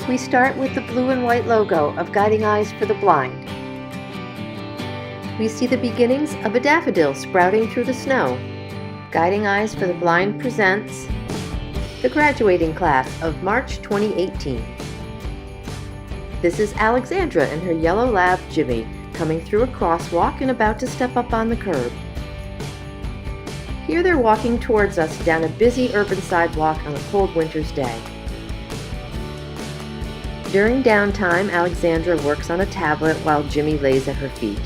We start with the blue and white logo of Guiding Eyes for the Blind. We see the beginnings of a daffodil sprouting through the snow. Guiding Eyes for the Blind presents the graduating class of March 2018. This is Alexandra and her yellow lab, Jimmy, coming through a crosswalk and about to step up on the curb. Here they're walking towards us down a busy urban sidewalk on a cold winter's day. During downtime, Alexandra works on a tablet while Jimmy lays at her feet.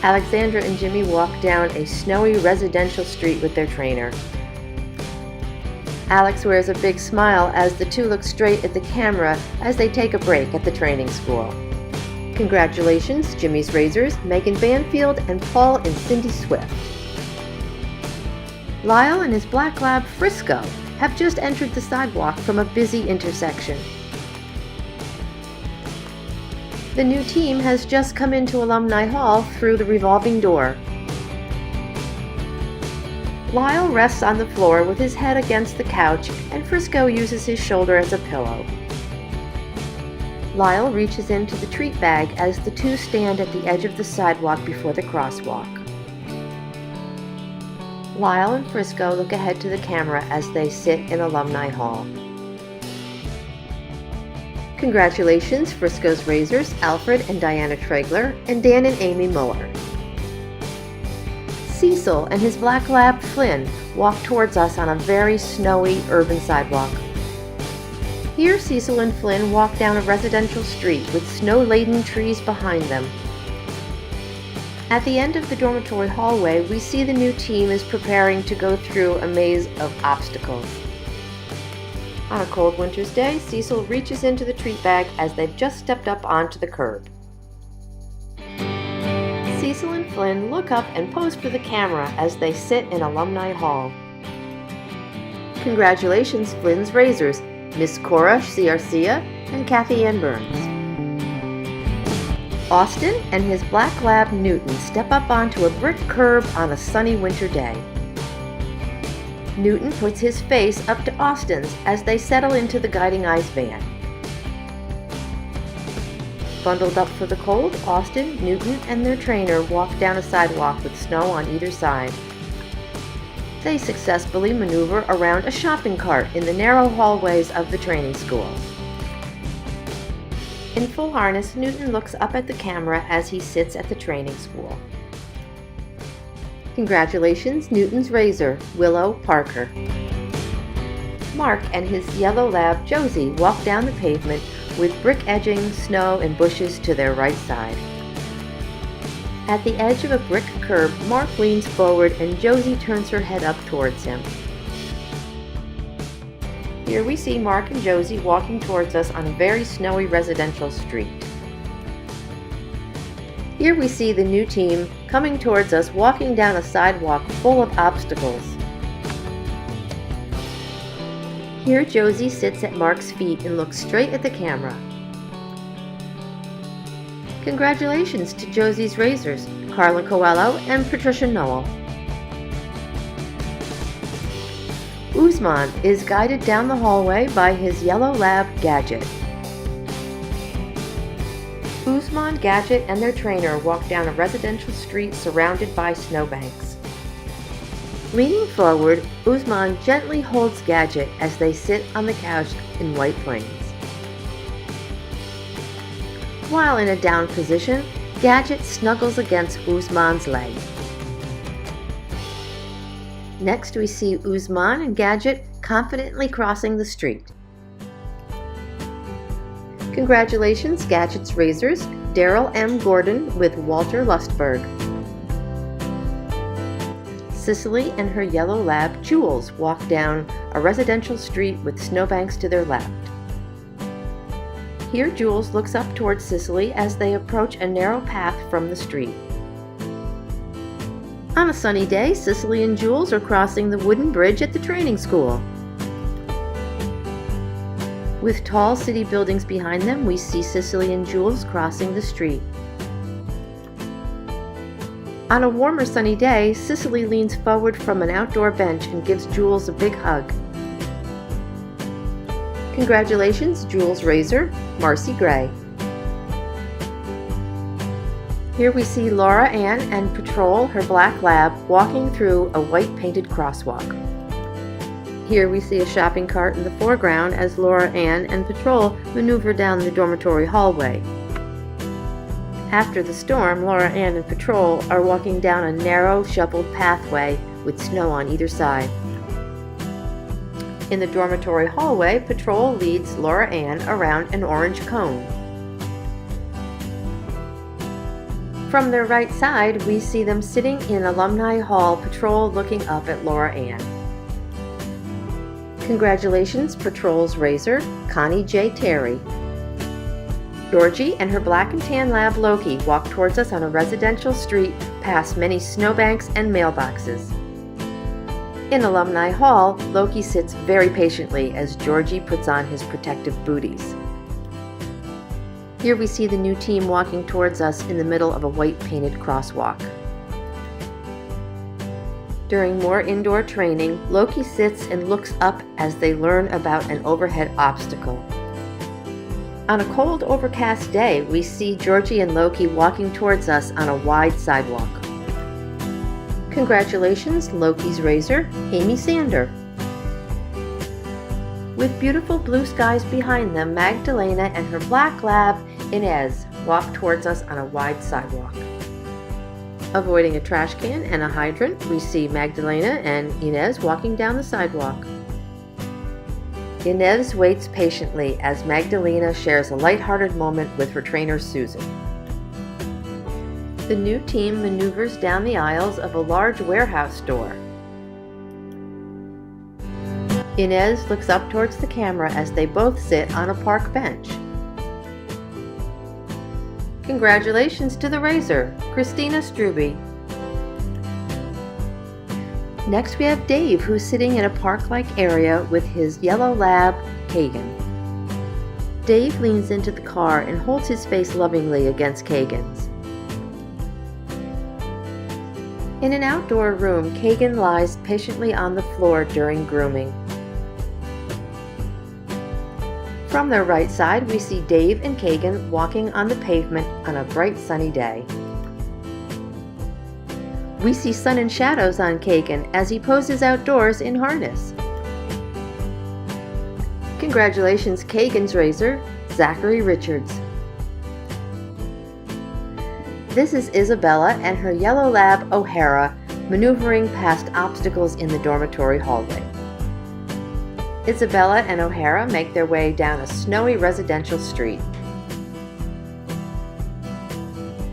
Alexandra and Jimmy walk down a snowy residential street with their trainer. Alex wears a big smile as the two look straight at the camera as they take a break at the training school. Congratulations, Jimmy's Razors, Megan Banfield, and Paul and Cindy Swift. Lyal and his black lab, Frisco, have just entered the sidewalk from a busy intersection. The new team has just come into Alumni Hall through the revolving door. Lyal rests on the floor with his head against the couch, and Frisco uses his shoulder as a pillow. Lyal reaches into the treat bag as the two stand at the edge of the sidewalk before the crosswalk. Lyal and Frisco look ahead to the camera as they sit in Alumni Hall. Congratulations, Frisco's Razors, Alfred and Diana Tregler, and Dan and Amy Muller. Cecil and his black lab, Flynn, walk towards us on a very snowy urban sidewalk. Here, Cecil and Flynn walk down a residential street with snow-laden trees behind them. At the end of the dormitory hallway, we see the new team is preparing to go through a maze of obstacles. On a cold winter's day, Cecil reaches into the treat bag as they've just stepped up onto the curb. Cecil and Flynn look up and pose for the camera as they sit in Alumni Hall. Congratulations, Flynn's Razors, Miss Cora Ciarcia and Kathy Ann Burns. Austin and his black lab, Newton, step up onto a brick curb on a sunny winter day. Newton puts his face up to Austin's as they settle into the Guiding Eyes van. Bundled up for the cold, Austin, Newton, and their trainer walk down a sidewalk with snow on either side. They successfully maneuver around a shopping cart in the narrow hallways of the training school. In full harness, Newton looks up at the camera as he sits at the training school. Congratulations, Newton's Razor, Willow Parker. Mark and his yellow lab, Josie, walk down the pavement with brick edging, snow, and bushes to their right side. At the edge of a brick curb, Mark leans forward and Josie turns her head up towards him. Here we see Mark and Josie walking towards us on a very snowy residential street. Here we see the new team coming towards us walking down a sidewalk full of obstacles. Here Josie sits at Mark's feet and looks straight at the camera. Congratulations to Josie's Razors, Carla Coelho and Patricia Noel. Osman is guided down the hallway by his yellow lab, Gadget. Osman, Gadget, and their trainer walk down a residential street surrounded by snowbanks. Leaning forward, Osman gently holds Gadget as they sit on the couch in White Plains. While in a down position, Gadget snuggles against Osman's leg. Next, we see Osman and Gadget confidently crossing the street. Congratulations, Gadget's Razors, Daryl M. Gordon with Walter Lustberg. Cicely and her yellow lab, Jules, walk down a residential street with snowbanks to their left. Here, Jules looks up towards Cicely as they approach a narrow path from the street. On a sunny day, Cicely and Jules are crossing the wooden bridge at the training school. With tall city buildings behind them, we see Cicely and Jules crossing the street. On a warmer sunny day, Cicely leans forward from an outdoor bench and gives Jules a big hug. Congratulations, Jules Razor, Marcy Gray. Here we see Lora Ann and Patrol, her black lab, walking through a white painted crosswalk. Here we see a shopping cart in the foreground as Lora Ann and Patrol maneuver down the dormitory hallway. After the storm, Lora Ann and Patrol are walking down a narrow, shoveled pathway with snow on either side. In the dormitory hallway, Patrol leads Lora Ann around an orange cone. From their right side, we see them sitting in Alumni Hall, Patrol looking up at Lora Ann. Congratulations, Patrol's Razor, Connie J. Terry. Georgie and her black and tan lab Loki walk towards us on a residential street past many snowbanks and mailboxes. In Alumni Hall, Loki sits very patiently as Georgie puts on his protective booties. Here we see the new team walking towards us in the middle of a white painted crosswalk. During more indoor training, Loki sits and looks up as they learn about an overhead obstacle. On a cold, overcast day, we see Georgie and Loki walking towards us on a wide sidewalk. Congratulations, Loki's Razor, Amy Sander. With beautiful blue skies behind them, Madalena and her black lab, Inez, walk towards us on a wide sidewalk. Avoiding a trash can and a hydrant, we see Madalena and Inez walking down the sidewalk. Inez waits patiently as Madalena shares a lighthearted moment with her trainer Susan. The new team maneuvers down the aisles of a large warehouse store. Inez looks up towards the camera as they both sit on a park bench. Congratulations to the Razor, Christina Struby. Next we have Dave, who's sitting in a park-like area with his yellow lab, Kagan. Dave leans into the car and holds his face lovingly against Kagan's. In an outdoor room, Kagan lies patiently on the floor during grooming. From their right side, we see Dave and Kagan walking on the pavement on a bright sunny day. We see sun and shadows on Kagan as he poses outdoors in harness. Congratulations, Kagan's Razor, Zachary Richards. This is Isabella and her yellow lab, O'Hara, maneuvering past obstacles in the dormitory hallway. Isabella and O'Hara make their way down a snowy residential street.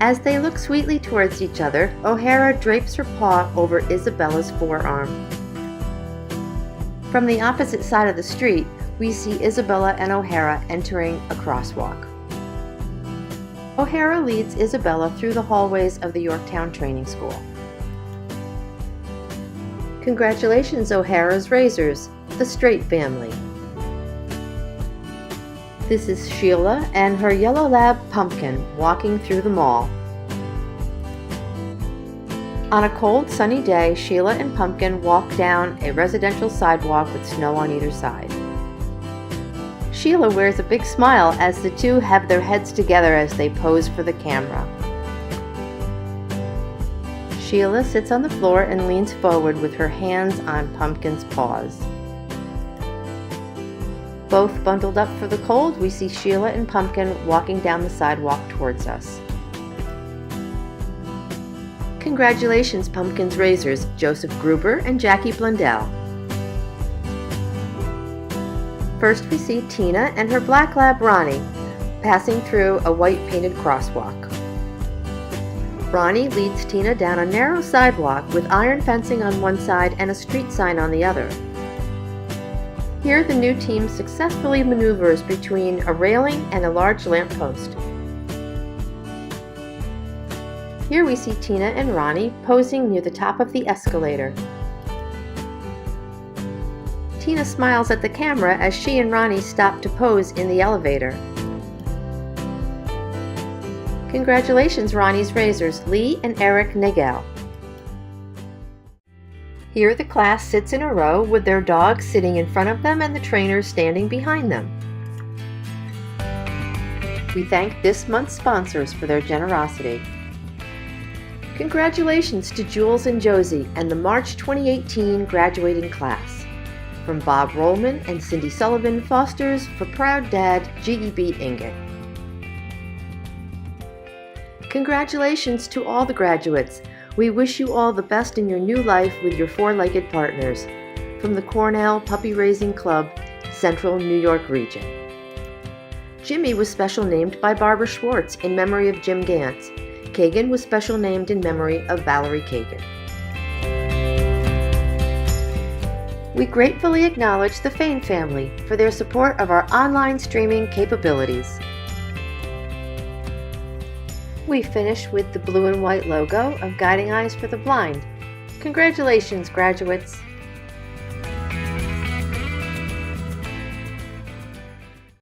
As they look sweetly towards each other, O'Hara drapes her paw over Isabella's forearm. From the opposite side of the street, we see Isabella and O'Hara entering a crosswalk. O'Hara leads Isabella through the hallways of the Yorktown Training School. Congratulations, O'Hara's Razors, the Straight family. This is Sheila and her yellow lab, Pumpkin, walking through the mall. On a cold, sunny day, Sheila and Pumpkin walk down a residential sidewalk with snow on either side. Sheila wears a big smile as the two have their heads together as they pose for the camera. Sheila sits on the floor and leans forward with her hands on Pumpkin's paws. Both bundled up for the cold, we see Sheila and Pumpkin walking down the sidewalk towards us. Congratulations, Pumpkin's Razors, Joseph Gruber and Jackie Blundell. First we see Tina and her black lab, Ronnie, passing through a white painted crosswalk. Ronnie leads Tina down a narrow sidewalk with iron fencing on one side and a street sign on the other. Here the new team successfully maneuvers between a railing and a large lamppost. Here we see Tina and Ronnie posing near the top of the escalator. Tina smiles at the camera as she and Ronnie stop to pose in the elevator. Congratulations, Ronnie's Razors, Lee and Eric Nagel. Here the class sits in a row with their dogs sitting in front of them and the trainers standing behind them. We thank this month's sponsors for their generosity. Congratulations to Jules and Josie and the March 2018 graduating class. From Bob Rollman and Cindy Sullivan Fosters for proud dad G.E.B. Inget. Congratulations to all the graduates. We wish you all the best in your new life with your four-legged partners. From the Cornell Puppy Raising Club, Central New York Region. Jimmy was special named by Barbara Schwartz in memory of Jim Gantz. Kagan was special named in memory of Valerie Kagan. We gratefully acknowledge the Fain family for their support of our online streaming capabilities. We finish with the blue and white logo of Guiding Eyes for the Blind. Congratulations, graduates!